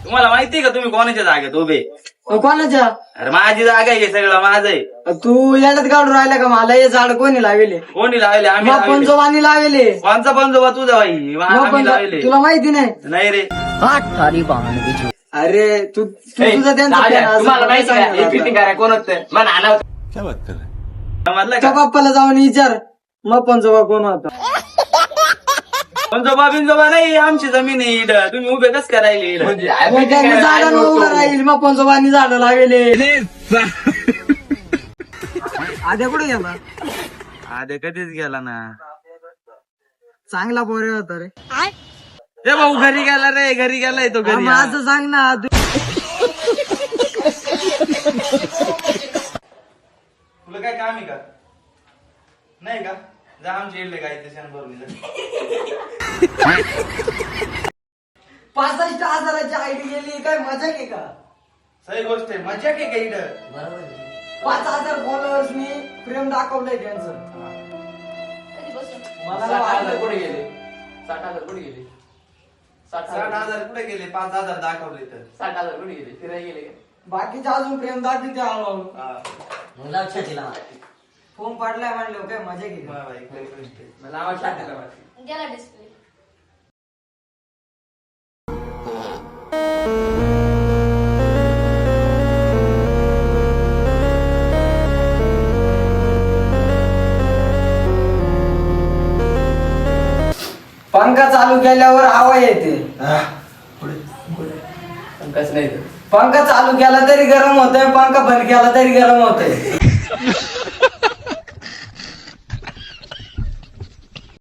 तुम्हाला माहितीये का तुम्ही कोणाच्या जागेत उभे? कोणाच्या? अरे माझी जागा आहे, सगळं माझं आहे. तू याच्यात काढून राहिला का? मला हे झाड कोणी लावले? कोणी लावले? आम्ही मग लावले. पंजोबांनी लावले. कोणचा पंजोबा? तुझा बाई. आम्ही लावले. तुला माहिती नाही? नाही रे. अरे तू तुझं त्यांचं fan असं तुम्हाला माहिती काय आहे सांगणार फिटिंग आता? करा कोण होतं मला आला समजलं त्या का? बाप्पाला जाऊन विचार मग पंजोबा कोण होता? पंजोबा बिंजोबा नाही, आमची जमीन आहे इथं. तुम्ही उभे कस करायले इथं? म्हणजे मग त्यांनी झाडाला उभं राहील, मग पंजोबांनी झाडं लावले. आद्या कुठे गेला? आधी कधीच गेला ना. चांगला पोरे होता रे. ते भाऊ घरी गेला रे, घरी गेलाय तो घरी. माझं सांग ना. तुला काय काम आहे का? नाही का? जा आमच्या इडले काय ते शान भरून जा. 65,000ची आयडी गेली, काय मजा आहे का? सही गोष्ट आहे. मजा आहे का इथं? 5,000 फॉलोअर्सनी प्रेम दाखवलंय त्यांचं. मला 60,000 कुठे गेले 60,000 कुठे गेले 60,000 कुठे गेले? 5,000 दाखवले तर. 60,000 कुठे गेले फिरायला गेले का? बाकीचे अजून प्रेम दाखवते हळूहळू. हा. फोन पडलाय म्हणलं काय मजा केली. वा बाई, खरी गोष्ट आहे. मला आवाज टाकायला वाटतं. गेला डिस्प्ले. पंखा चालू केल्यावर हवा येते. कसं नाही तर. पंखा चालू केला तरी गरम होतोय, पंखा बंद केला तरी गरम होतोय.